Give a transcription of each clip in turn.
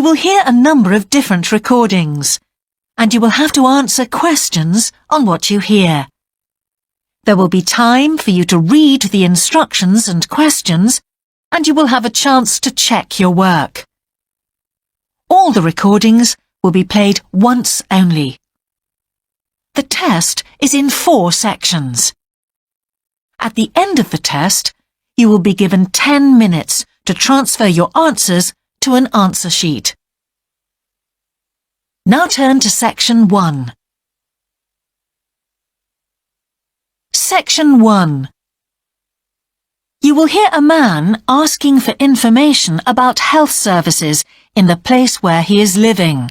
You will hear a number of different recordings, and you will have to answer questions on what you hear. There will be time for you to read the instructions and questions, and you will have a chance to check your work. All the recordings will be played once only. The test is in 4 sections. At the end of the test, you will be given 10 minutes to transfer your answers to an answer sheet. Now turn to Section 1. Section 1. You will hear a man asking for information about health services in the place where he is living.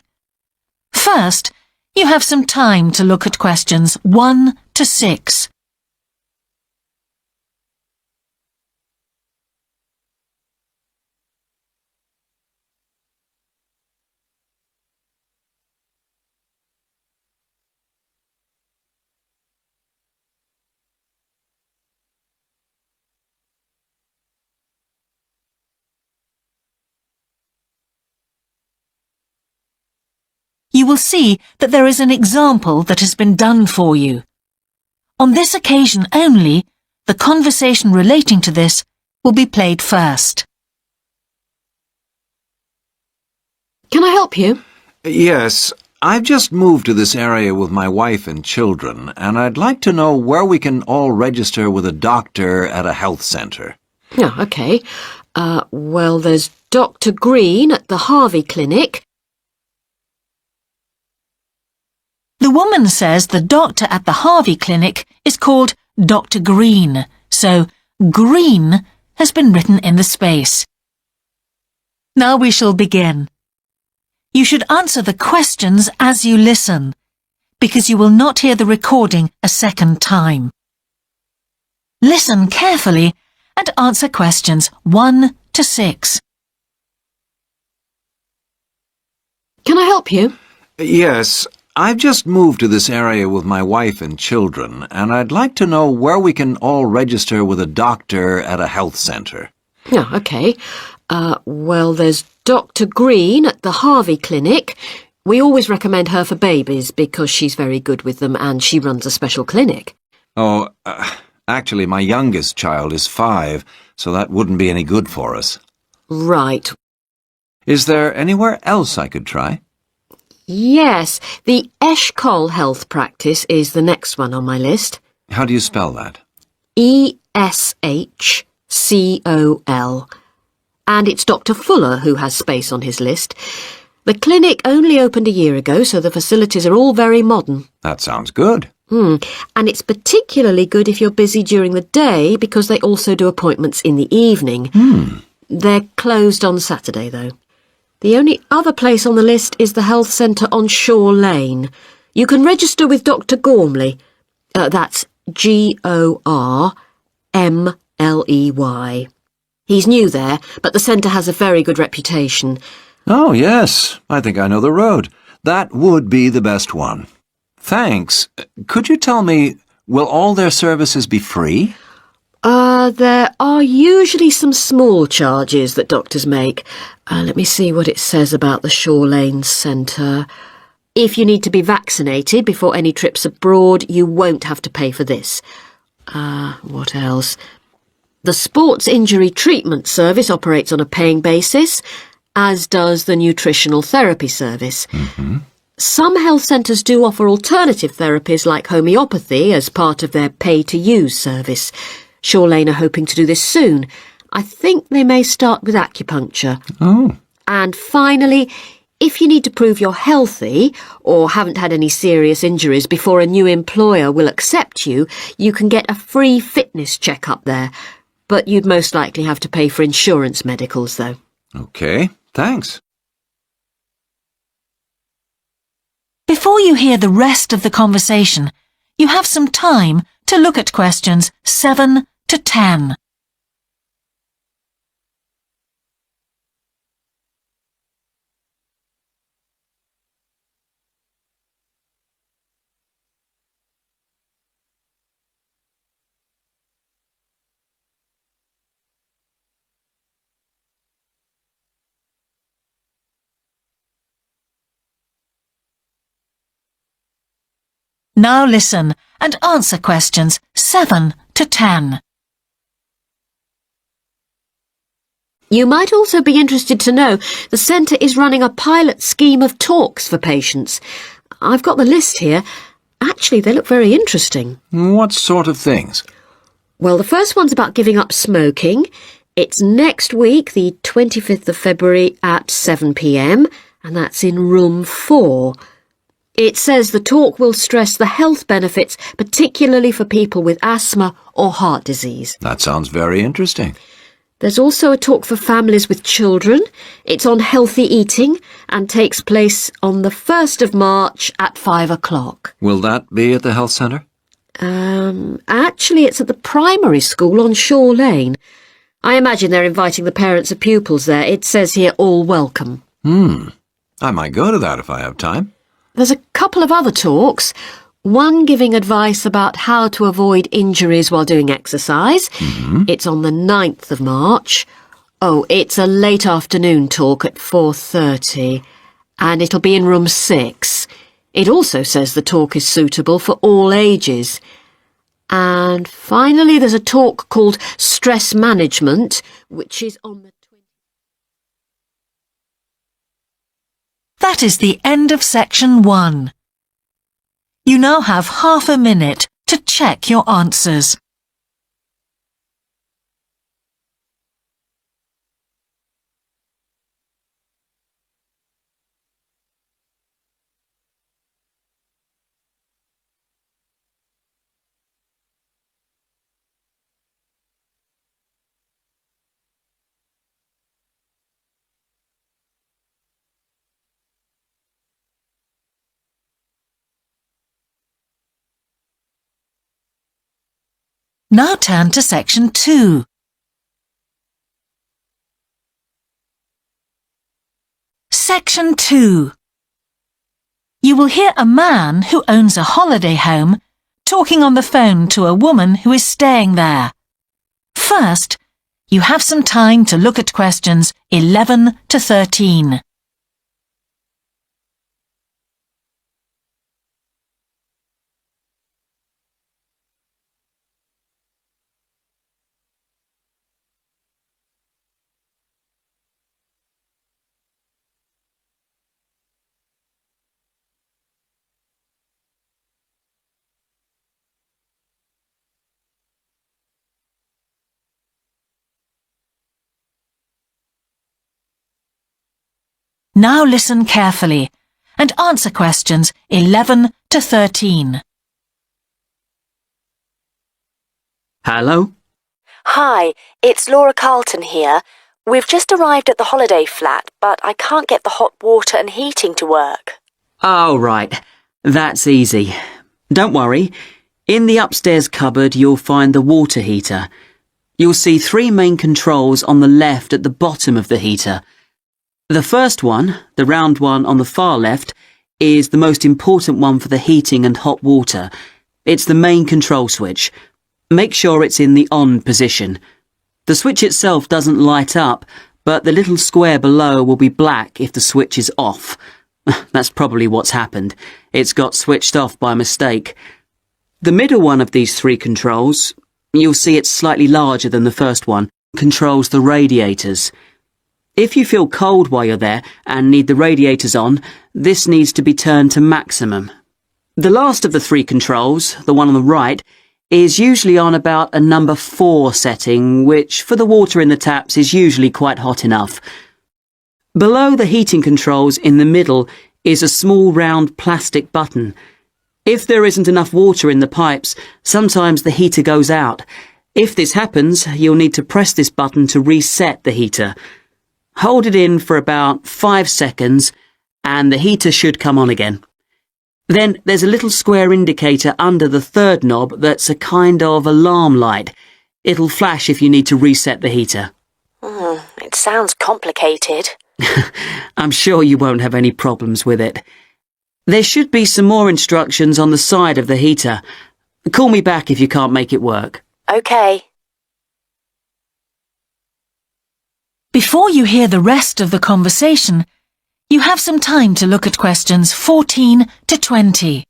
First, you have some time to look at questions 1 to 6. You will see that there is an example that has been done for you. On this occasion only, the conversation relating to this will be played first. Can I help you? Yes, I've just moved to this area with my wife and children, and I'd like to know where we can all register with a doctor at a health centre. Oh, OK. Well, there's Dr. Green at the Harvey Clinic. The woman says the doctor at the Harvey Clinic is called Dr. Green, so Green has been written in the space. Now we shall begin. You should answer the questions as you listen, because you will not hear the recording a second time. Listen carefully and answer questions 1 to 6. Can I help you? Yes, I've just moved to this area with my wife and children, and I'd like to know where we can all register with a doctor at a health centre. Oh, OK. Well, there's Dr. Green at the Harvey Clinic. We always recommend her for babies because she's very good with them and she runs a special clinic. Oh, actually, my youngest child is 5, so that wouldn't be any good for us. Right. Is there anywhere else I could try? Yes, the Eshcol Health Practice is the next one on my list. How do you spell that? ESHCOL. And it's Dr. Fuller who has space on his list. The clinic only opened a year ago, so the facilities are all very modern. That sounds good. And it's particularly good if you're busy during the day because they also do appointments in the evening. They're closed on Saturday, though. The only other place on the list is the health centre on Shore Lane. You can register with Dr. Gormley. That's Gormley. He's new there, but the centre has a very good reputation. Oh, yes. I think I know the road. That would be the best one. Thanks. Could you tell me, will all their services be free? There are usually some small charges that doctors make. Let me see what it says about the Shore Lane Centre. If you need to be vaccinated before any trips abroad, you won't have to pay for this. What else? The Sports Injury Treatment Service operates on a paying basis, as does the Nutritional Therapy Service. Some health centres do offer alternative therapies like homeopathy as part of their pay-to-use service. Shore Lane are hoping to do this soon. I think they may start with acupuncture. Oh. And finally, if you need to prove you're healthy or haven't had any serious injuries before a new employer will accept you, you can get a free fitness check-up there. But you'd most likely have to pay for insurance medicals, though. OK, thanks. Before you hear the rest of the conversation, you have some time to look at questions 7 to 10. Now listen and answer questions 7 to 10. You might also be interested to know the centre is running a pilot scheme of talks for patients. I've got the list here. Actually, they look very interesting. What sort of things? Well, the first one's about giving up smoking. It's next week, the 25th of February at 7 p.m, and that's in room 4. It says the talk will stress the health benefits, particularly for people with asthma or heart disease. That sounds very interesting. There's also a talk for families with children. It's on healthy eating and takes place on the 1st of March at 5 o'clock. Will that be at the health centre? Actually, it's at the primary school on Shore Lane. I imagine they're inviting the parents of pupils there. It says here, all welcome. I might go to that if I have time. There's a couple of other talks. One giving advice about how to avoid injuries while doing exercise. It's on the 9th of March. Oh, it's a late afternoon talk at 4:30, and it'll be in room 6. It also says the talk is suitable for all ages. And finally, there's a talk called Stress Management, which is on the 20th. That is the end of section 1. You now have half a minute to check your answers. Now turn to section 2. Section 2. You will hear a man who owns a holiday home talking on the phone to a woman who is staying there. First, you have some time to look at questions 11 to 13. Now listen carefully and answer questions 11 to 13. Hello? Hi, it's Laura Carlton here. We've just arrived at the holiday flat, but I can't get the hot water and heating to work. Oh, right. That's easy. Don't worry. In the upstairs cupboard, you'll find the water heater. You'll see 3 main controls on the left at the bottom of the heater. The first one, the round one on the far left, is the most important one for the heating and hot water. It's the main control switch. Make sure it's in the on position. The switch itself doesn't light up, but the little square below will be black if the switch is off. That's probably what's happened. It's got switched off by mistake. The middle one of these 3 controls, you'll see it's slightly larger than the first one, controls the radiators. If you feel cold while you're there and need the radiators on, this needs to be turned to maximum. The last of the 3 controls, the one on the right, is usually on about a number 4 setting, which for the water in the taps is usually quite hot enough. Below the heating controls in the middle is a small round plastic button. If there isn't enough water in the pipes, sometimes the heater goes out. If this happens, you'll need to press this button to reset the heater. Hold it in for about 5 seconds and the heater should come on again. Then there's a little square indicator under the 3rd knob that's a kind of alarm light. It'll flash if you need to reset the heater. It sounds complicated. I'm sure you won't have any problems with it. There should be some more instructions on the side of the heater. Call me back if you can't make it work. OK. Before you hear the rest of the conversation, you have some time to look at questions 14 to 20.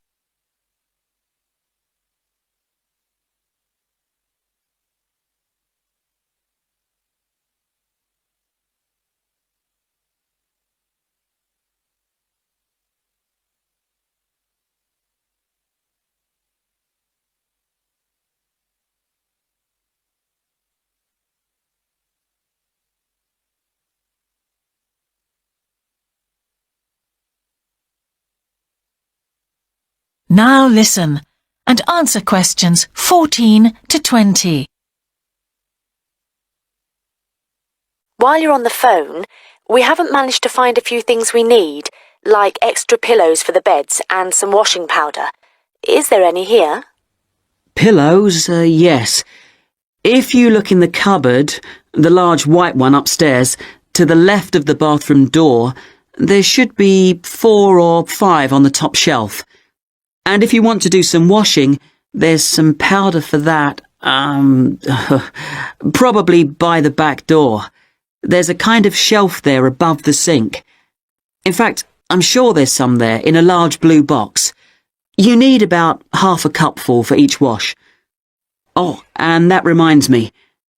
Now listen and answer questions 14 to 20. While you're on the phone, we haven't managed to find a few things we need, like extra pillows for the beds and some washing powder. Is there any here? Pillows, yes. If you look in the cupboard, the large white one upstairs, to the left of the bathroom door, there should be 4 or 5 on the top shelf. And if you want to do some washing, there's some powder for that, probably by the back door. There's a kind of shelf there above the sink. In fact, I'm sure there's some there in a large blue box. You need about half a cupful for each wash. Oh, and that reminds me.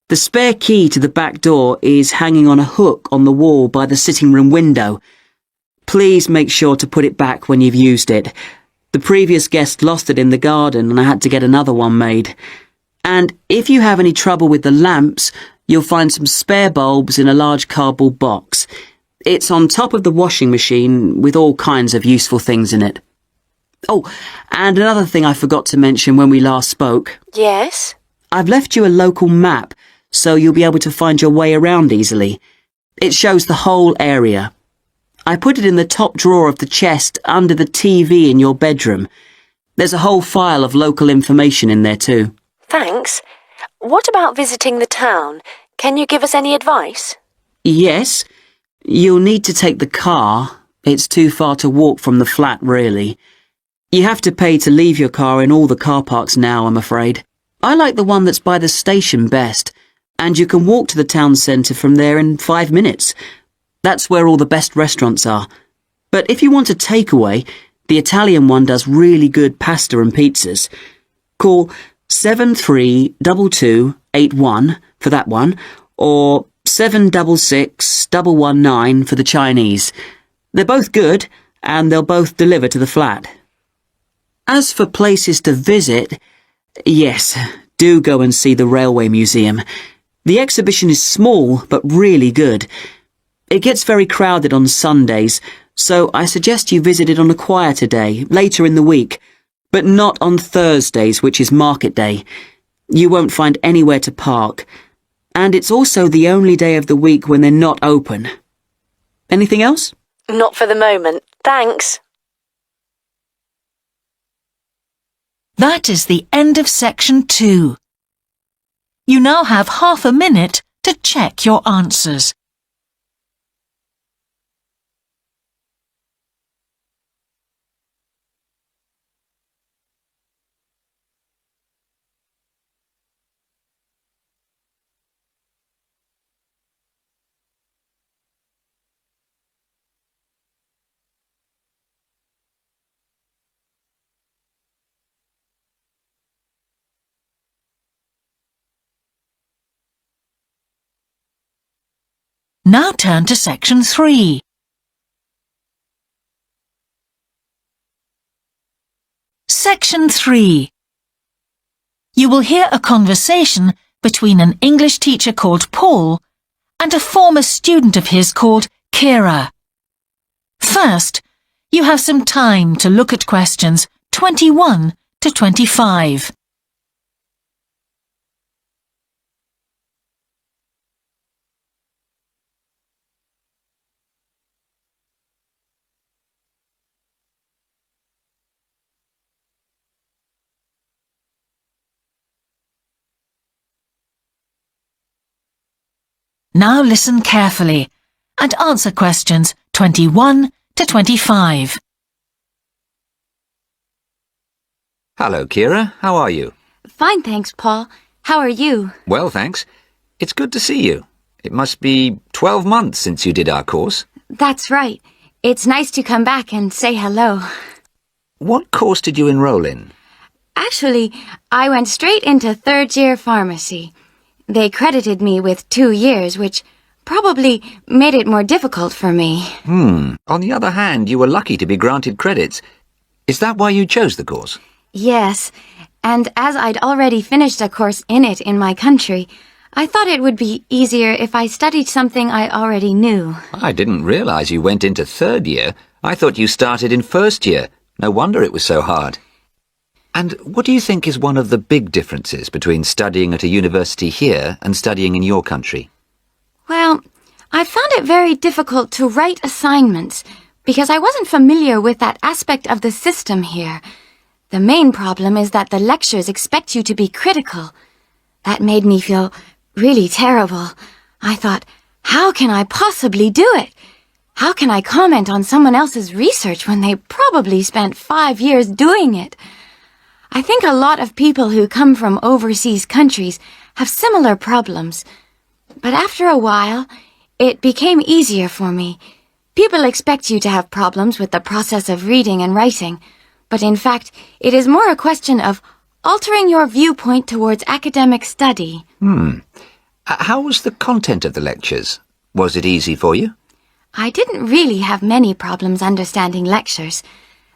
The spare key to the back door is hanging on a hook on the wall by the sitting room window. Please make sure to put it back when you've used it. The previous guest lost it in the garden and I had to get another one made. And if you have any trouble with the lamps, you'll find some spare bulbs in a large cardboard box. It's on top of the washing machine with all kinds of useful things in it. Oh, and another thing I forgot to mention when we last spoke. Yes? I've left you a local map, so you'll be able to find your way around easily. It shows the whole area. I put it in the top drawer of the chest under the TV in your bedroom. There's a whole file of local information in there too. Thanks. What about visiting the town? Can you give us any advice? Yes. You'll need to take the car. It's too far to walk from the flat, really. You have to pay to leave your car in all the car parks now, I'm afraid. I like the one that's by the station best, and you can walk to the town centre from there in 5 minutes. That's where all the best restaurants are. But if you want a takeaway, the Italian one does really good pasta and pizzas. Call 732281 for that one, or 766119 for the Chinese. They're both good, and they'll both deliver to the flat. As for places to visit, yes, do go and see the Railway Museum. The exhibition is small, but really good. It gets very crowded on Sundays, so I suggest you visit it on a quieter day, later in the week, but not on Thursdays, which is market day. You won't find anywhere to park, and it's also the only day of the week when they're not open. Anything else? Not for the moment. Thanks. That is the end of section 2. You now have half a minute to check your answers. Now turn to section 3. Section 3. You will hear a conversation between an English teacher called Paul and a former student of his called Kira. First, you have some time to look at questions 21 to 25. Now listen carefully and answer questions 21 to 25. Hello, Kira. How are you? Fine, thanks, Paul. How are you? Well, thanks. It's good to see you. It must be 12 months since you did our course. That's right. It's nice to come back and say hello. What course did you enroll in? Actually, I went straight into third-year pharmacy. They credited me with 2 years, which probably made it more difficult for me. On the other hand, you were lucky to be granted credits. Is that why you chose the course? Yes, and as I'd already finished a course in it in my country, I thought it would be easier if I studied something I already knew. I didn't realize you went into third year. I thought you started in first year. No wonder it was so hard. And what do you think is one of the big differences between studying at a university here and studying in your country? Well, I found it very difficult to write assignments because I wasn't familiar with that aspect of the system here. The main problem is that the lectures expect you to be critical. That made me feel really terrible. I thought, how can I possibly do it? How can I comment on someone else's research when they probably spent 5 years doing it? I think a lot of people who come from overseas countries have similar problems. But after a while, it became easier for me. People expect you to have problems with the process of reading and writing, but in fact, it is more a question of altering your viewpoint towards academic study. How was the content of the lectures? Was it easy for you? I didn't really have many problems understanding lectures.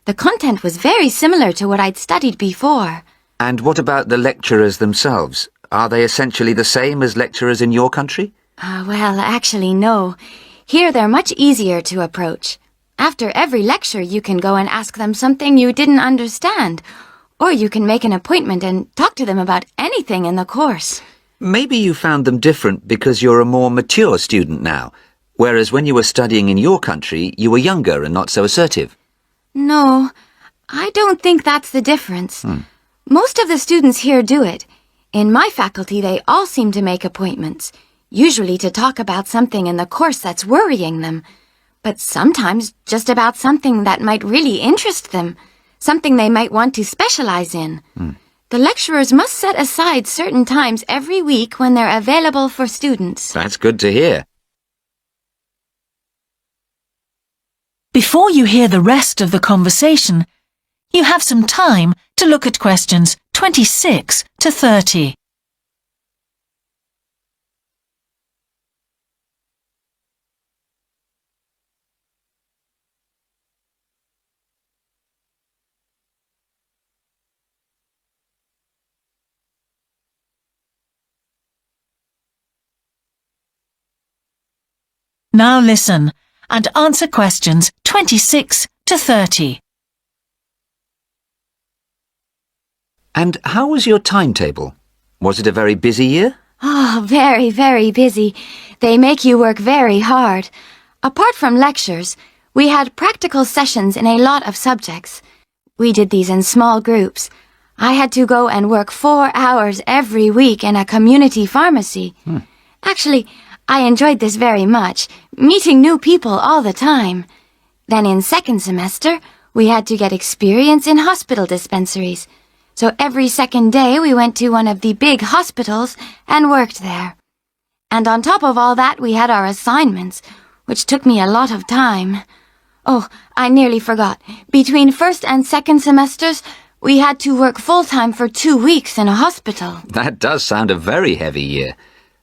The content was very similar to what I'd studied before. And what about the lecturers themselves? Are they essentially the same as lecturers in your country? Well, actually, no. Here they're much easier to approach. After every lecture, you can go and ask them something you didn't understand, or you can make an appointment and talk to them about anything in the course. Maybe you found them different because you're a more mature student now, whereas when you were studying in your country, you were younger and not so assertive. No, I don't think that's the difference. Most of the students here do it. In my faculty, they all seem to make appointments, usually to talk about something in the course that's worrying them, but sometimes just about something that might really interest them, something they might want to specialize in. The lecturers must set aside certain times every week when they're available for students. That's good to hear. Before you hear the rest of the conversation, you have some time to look at questions 26 to 30. Now listen and answer questions 26 to 30. And how was your timetable? Was it a very busy year? Oh, very, very busy. They make you work very hard. Apart from lectures, we had practical sessions in a lot of subjects. We did these in small groups. I had to go and work 4 hours every week in a community pharmacy. Actually, I enjoyed this very much, meeting new people all the time. Then in second semester, we had to get experience in hospital dispensaries. So every second day we went to one of the big hospitals and worked there. And on top of all that, we had our assignments, which took me a lot of time. Oh, I nearly forgot. Between first and second semesters, we had to work full-time for 2 weeks in a hospital. That does sound a very heavy year.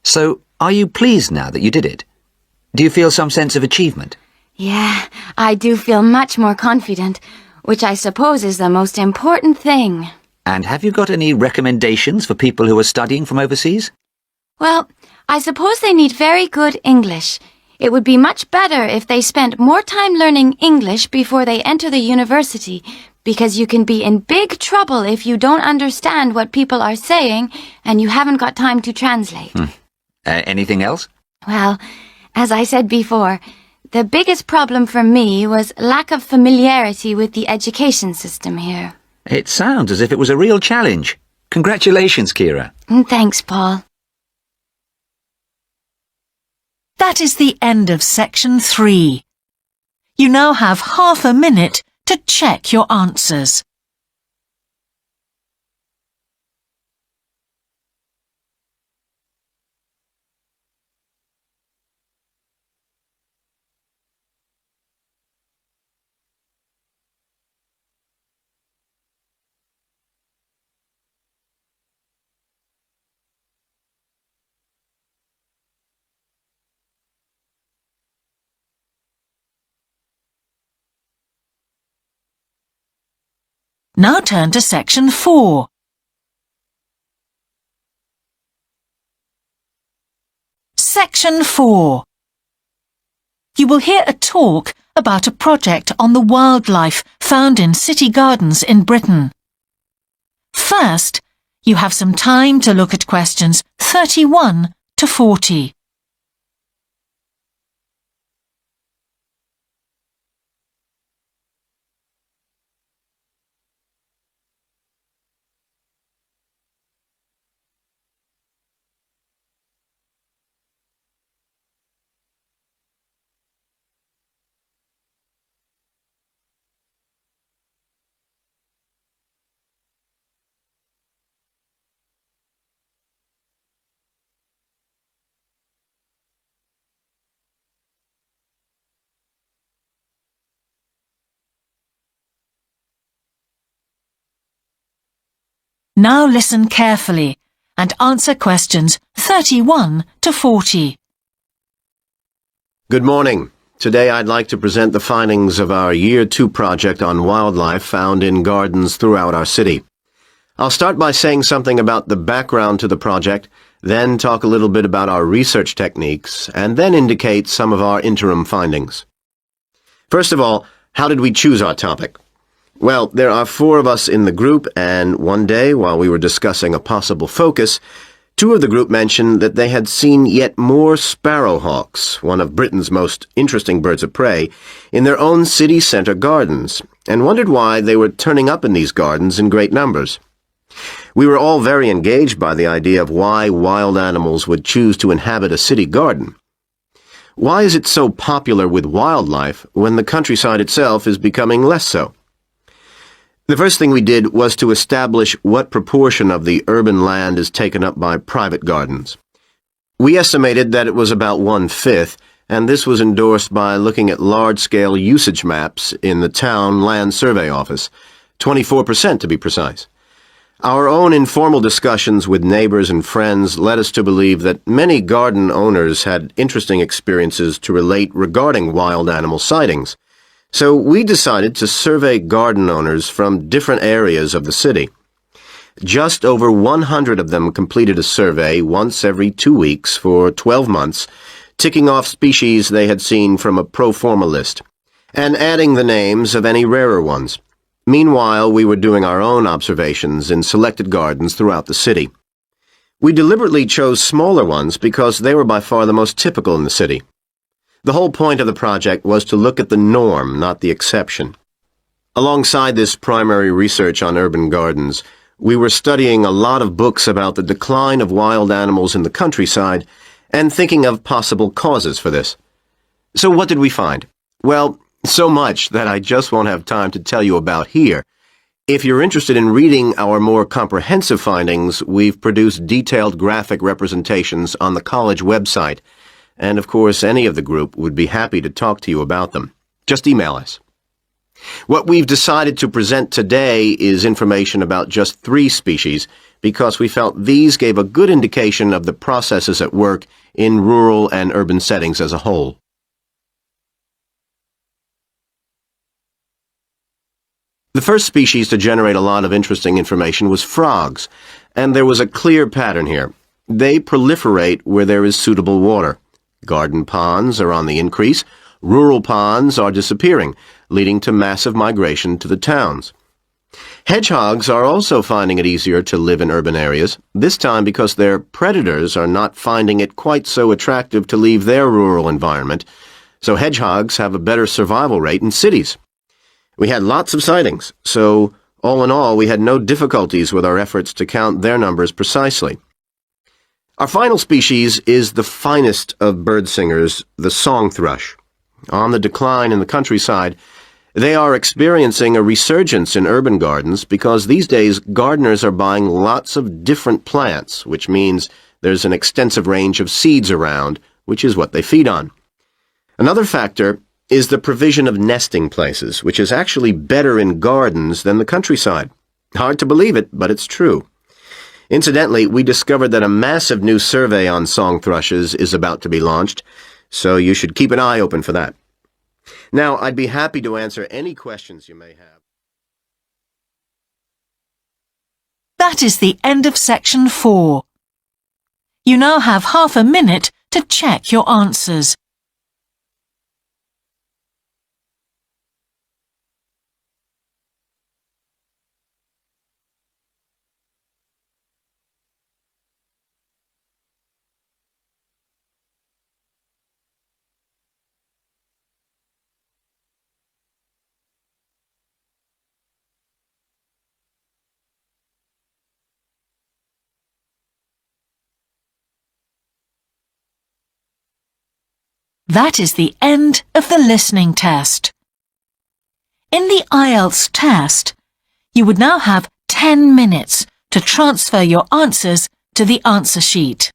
So, are you pleased now that you did it? Do you feel some sense of achievement? Yeah, I do feel much more confident, which I suppose is the most important thing. And have you got any recommendations for people who are studying from overseas? Well, I suppose they need very good English. It would be much better if they spent more time learning English before they enter the university, because you can be in big trouble if you don't understand what people are saying and you haven't got time to translate. Anything else? Well, as I said before, the biggest problem for me was lack of familiarity with the education system here. It sounds as if it was a real challenge. Congratulations, Kira. Thanks, Paul. That is the end of section 3. You now have half a minute to check your answers. Now turn to section 4. Section 4. You will hear a talk about a project on the wildlife found in city gardens in Britain. First, you have some time to look at questions 31 to 40. Now listen carefully and answer questions 31 to 40. Good morning. Today I'd like to present the findings of our Year 2 project on wildlife found in gardens throughout our city. I'll start by saying something about the background to the project, then talk a little bit about our research techniques, and then indicate some of our interim findings. First of all, how did we choose our topic? Well, there are 4 of us in the group, and one day, while we were discussing a possible focus, 2 of the group mentioned that they had seen yet more sparrowhawks, one of Britain's most interesting birds of prey, in their own city centre gardens, and wondered why they were turning up in these gardens in great numbers. We were all very engaged by the idea of why wild animals would choose to inhabit a city garden. Why is it so popular with wildlife when the countryside itself is becoming less so? The first thing we did was to establish what proportion of the urban land is taken up by private gardens. We estimated that it was about 1/5, and this was endorsed by looking at large-scale usage maps in the town land survey office, 24% to be precise. Our own informal discussions with neighbors and friends led us to believe that many garden owners had interesting experiences to relate regarding wild animal sightings. So we decided to survey garden owners from different areas of the city. Just over 100 of them completed a survey once every 2 weeks for 12 months, ticking off species they had seen from a pro forma list, and adding the names of any rarer ones. Meanwhile, we were doing our own observations in selected gardens throughout the city. We deliberately chose smaller ones because they were by far the most typical in the city. The whole point of the project was to look at the norm, not the exception. Alongside this primary research on urban gardens, we were studying a lot of books about the decline of wild animals in the countryside and thinking of possible causes for this. So what did we find? Well, so much that I just won't have time to tell you about here. If you're interested in reading our more comprehensive findings, we've produced detailed graphic representations on the college website. And, of course, any of the group would be happy to talk to you about them. Just email us. What we've decided to present today is information about just 3 species because we felt these gave a good indication of the processes at work in rural and urban settings as a whole. The first species to generate a lot of interesting information was frogs, and there was a clear pattern here. They proliferate where there is suitable water. Garden ponds are on the increase, rural ponds are disappearing, leading to massive migration to the towns. Hedgehogs are also finding it easier to live in urban areas, this time because their predators are not finding it quite so attractive to leave their rural environment, so hedgehogs have a better survival rate in cities. We had lots of sightings, so all in all we had no difficulties with our efforts to count their numbers precisely. Our final species is the finest of bird singers, the song thrush. On the decline in the countryside, they are experiencing a resurgence in urban gardens because these days gardeners are buying lots of different plants, which means there's an extensive range of seeds around, which is what they feed on. Another factor is the provision of nesting places, which is actually better in gardens than the countryside. Hard to believe it, but it's true. Incidentally, we discovered that a massive new survey on song thrushes is about to be launched, so you should keep an eye open for that. Now, I'd be happy to answer any questions you may have. That is the end of section 4. You now have half a minute to check your answers. That is the end of the listening test. In the IELTS test, you would now have 10 minutes to transfer your answers to the answer sheet.